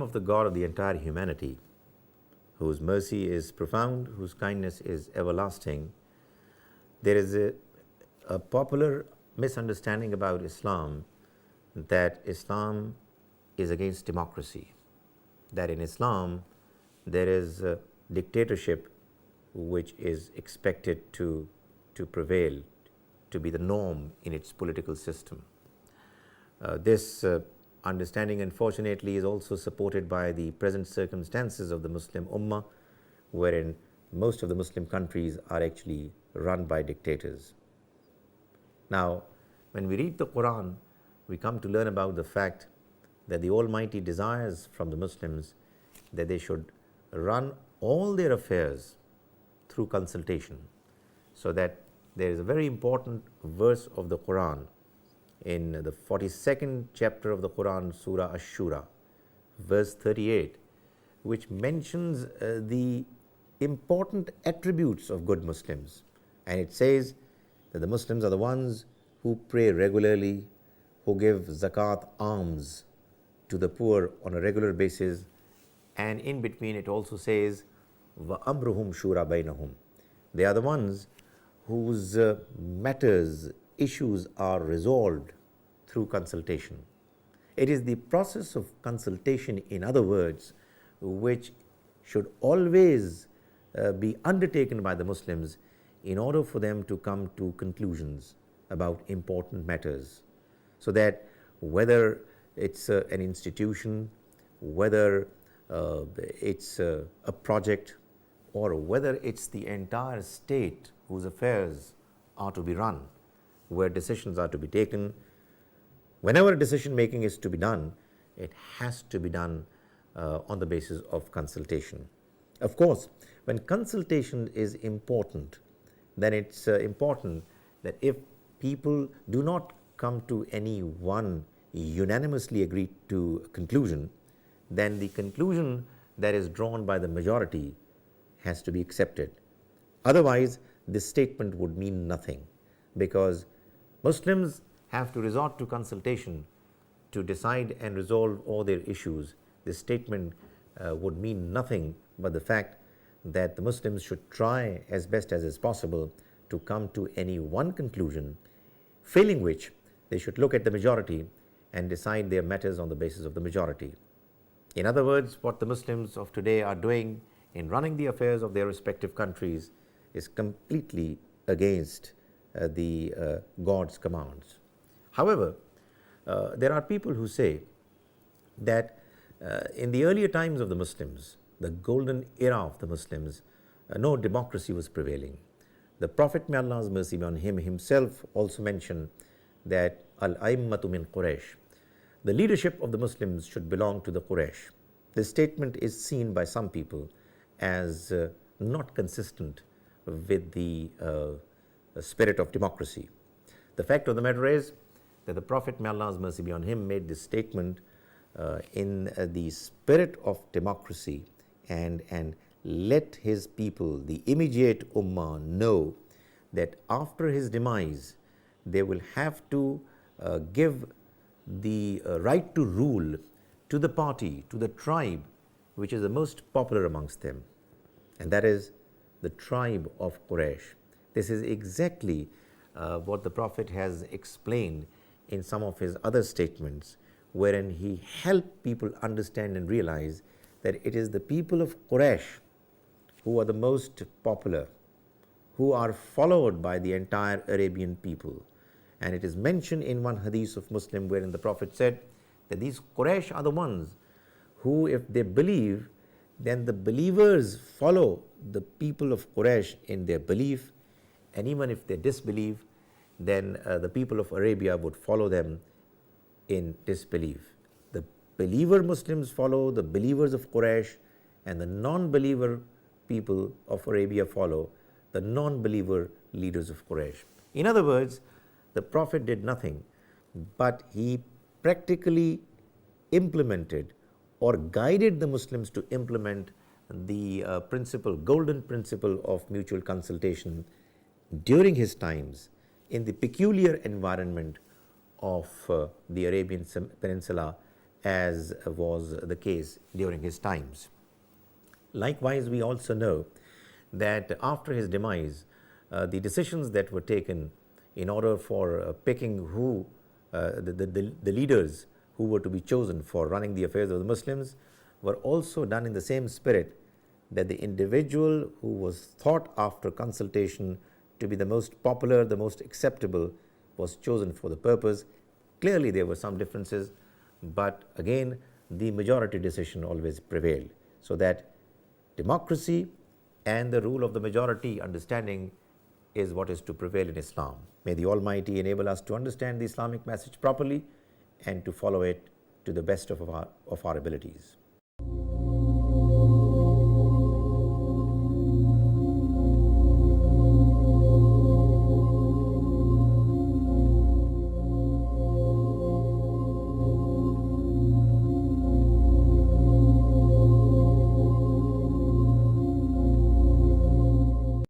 of the God of the entire humanity, whose mercy is profound, whose kindness is everlasting, there is a popular misunderstanding about Islam that Islam is against democracy, that in Islam there is a dictatorship which is expected to prevail, to be the norm in its political system. This understanding, unfortunately, is also supported by the present circumstances of the Muslim Ummah, wherein most of the Muslim countries are actually run by dictators. Now, when we read the Quran, we come to learn about the fact that the Almighty desires from the Muslims that they should run all their affairs through consultation, so that there is a very important verse of the Quran in the 42nd chapter of the Quran, Surah Ash-Shura, verse 38, which mentions the important attributes of good Muslims. And it says that the Muslims are the ones who pray regularly, who give zakat, alms to the poor on a regular basis, and in between it also says وَأَمْرُهُمْ شُورَى بَيْنَهُمْ. They are the ones whose matters, issues are resolved through consultation. It is the process of consultation, in other words, which should always be undertaken by the Muslims in order for them to come to conclusions about important matters, so that whether it's an institution, whether it's a project, or whether it's the entire state whose affairs are to be run, where decisions are to be taken, whenever decision making is to be done, it has to be done on the basis of consultation. Of course, when consultation is important, then it's important that if people do not come to any one unanimously agreed to conclusion, then the conclusion that is drawn by the majority has to be accepted. Otherwise, this statement would mean nothing, because Muslims have to resort to consultation to decide and resolve all their issues. This statement would mean nothing but the fact that the Muslims should try as best as is possible to come to any one conclusion, failing which they should look at the majority and decide their matters on the basis of the majority. In other words, what the Muslims of today are doing in running the affairs of their respective countries is completely against the God's commands. However, there are people who say that in the earlier times of the Muslims, the golden era of the Muslims, no democracy was prevailing. The Prophet, may Allah's mercy be on him, himself also mentioned that Al-Aimmatu min Quraysh, the leadership of the Muslims should belong to the Quraysh. This statement is seen by some people as not consistent with the spirit of democracy. The fact of the matter is that the Prophet, may Allah's mercy be on him, made this statement in the spirit of democracy, and let his people, the immediate ummah, know that after his demise they will have to give the right to rule to the party, to the tribe which is the most popular amongst them, and that is the tribe of Quraysh. This is exactly what the Prophet has explained in some of his other statements, wherein he helped people understand and realize that it is the people of Quraysh who are the most popular, who are followed by the entire Arabian people. And it is mentioned in one hadith of Muslim wherein the Prophet said that these Quraysh are the ones who, if they believe, then the believers follow the people of Quraysh in their belief, and even if they disbelieve, then the people of Arabia would follow them in disbelief. The believer Muslims follow the believers of Quraysh, and the non-believer people of Arabia follow the non-believer leaders of Quraysh. In other words, the Prophet did nothing, but he practically implemented or guided the Muslims to implement the golden principle of mutual consultation during his times in the peculiar environment of the Arabian Peninsula as was the case during his times. Likewise, we also know that after his demise, the decisions that were taken in order for picking who the leaders who were to be chosen for running the affairs of the Muslims were also done in the same spirit, that the individual who was thought after consultation to be the most popular, the most acceptable, was chosen for the purpose. Clearly there were some differences, but again the majority decision always prevailed, so that democracy and the rule of the majority understanding is what is to prevail in Islam. May the Almighty enable us to understand the Islamic message properly and to follow it to the best of our abilities.